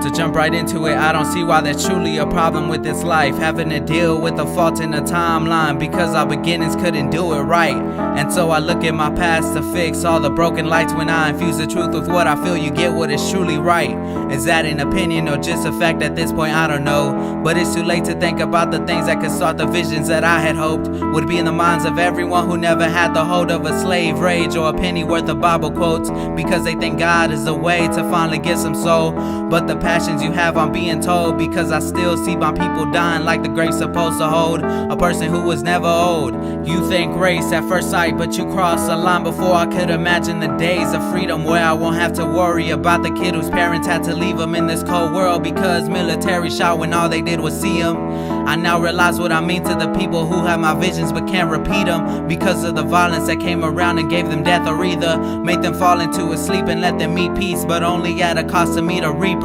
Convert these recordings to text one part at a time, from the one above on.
To jump right into it, I don't see why there's truly a problem with this life. Having to deal with a fault in the timeline because our beginnings couldn't do it right. And so I look at my past to fix all the broken lights. When I infuse the truth with what I feel, you get what is truly right. Is that an opinion or just a fact at this point? I don't know. But it's too late to think about the things that could start the visions that I had hoped would be in the minds of everyone who never had the hold of a slave rage or a penny worth of Bible quotes, because they think God is the way to finally get some soul. But the passions you have, I'm being told, because I still see my people dying like the grave's supposed to hold a person who was never old. You think race at first sight, but you cross a line before I could imagine the days of freedom where I won't have to worry about the kid whose parents had to leave him in this cold world because military shot when all they did was see him. I now realize what I mean to the people who have my visions but can't repeat them because of the violence that came around and gave them death, or either made them fall into a sleep and let them meet peace, but only at a cost to meet a reaper.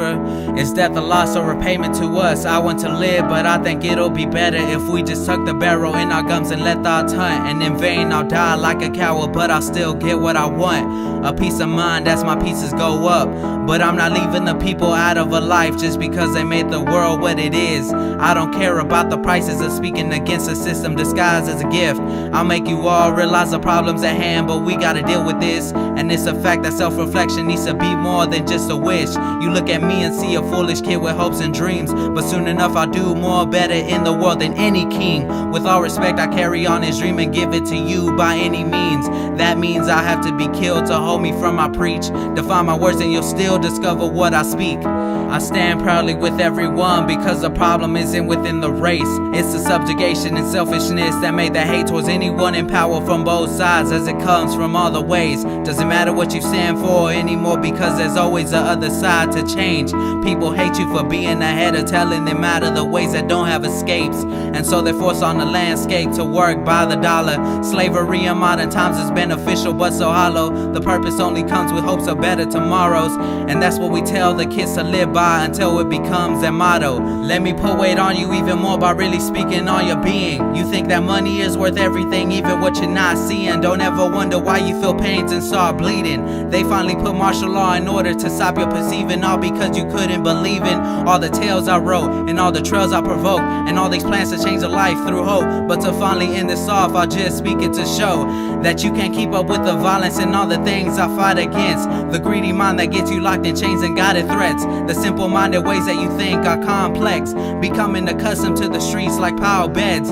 Is death a loss or a payment to us? I want to live, but I think it'll be better if we just tuck the barrel in our gums and let thoughts hunt. And in vain I'll die like a coward, but I'll still get what I want. A peace of mind as my pieces go up. But I'm not leaving the people out of a life just because they made the world what it is. I don't care about the prices of speaking against a system disguised as a gift. I'll make you all realize the problems at hand, but we gotta deal with this. And it's a fact that self-reflection needs to be more than just a wish. You look at me and see a foolish kid with hopes and dreams, but soon enough I'll do more better in the world than any king. With all respect, I carry on his dream and give it to you by any means. That means I have to be killed to hold me from my preach. Define my words and you'll still discover what I speak. I stand proudly with everyone because the problem isn't within the race. It's the subjugation and selfishness that made the hate towards anyone in power from both sides, as it comes from all the ways. Doesn't matter what you stand for anymore because there's always the other side to change. People hate you for being ahead of telling them out of the ways that don't have escapes, and so they're forced on the landscape to work by the dollar. Slavery in modern times is beneficial but so hollow. The purpose only comes with hopes of better tomorrows, and that's what we tell the kids to live by until it becomes their motto. Let me put weight on you even more by really speaking on your being. You think that money is worth everything, even what you're not seeing. Don't ever wonder why you feel pains and start bleeding. They finally put martial law in order to stop your perceiving, all because you couldn't believe in all the tales I wrote and all the trails I provoked and all these plans to change a life through hope. But to finally end this off, I'll just speak it to show that you can't keep up with the violence and all the things I fight against. The greedy mind that gets you locked in chains and guided threats. The simple-minded ways that you think are complex, becoming accustomed to the streets like pile beds.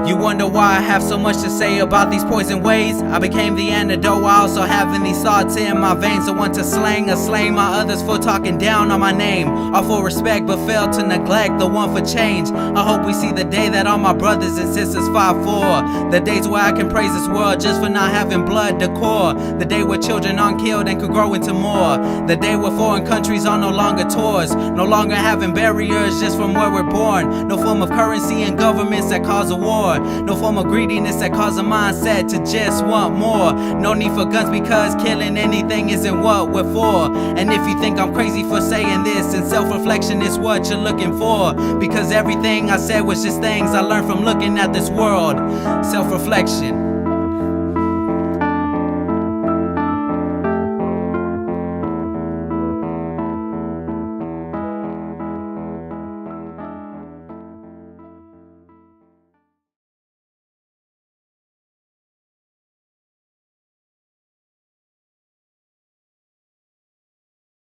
You wonder why I have so much to say about these poison ways. I became the antidote while also having these thoughts in my veins. The one to slang or slay my others for talking down on my name, all for respect but fail to neglect the one for change. I hope we see the day that all my brothers and sisters fight for. The days where I can praise this world just for not having blood decor. The day where children aren't killed and could grow into more. The day where foreign countries are no longer tours, no longer having barriers just from where we're born. No form of currency and governments that cause a war. No form of greediness that cause a mindset to just want more. No need for guns because killing anything isn't what we're for. And if you think I'm crazy for saying this, then self-reflection is what you're looking for, because everything I said was just things I learned from looking at this world. Self-reflection.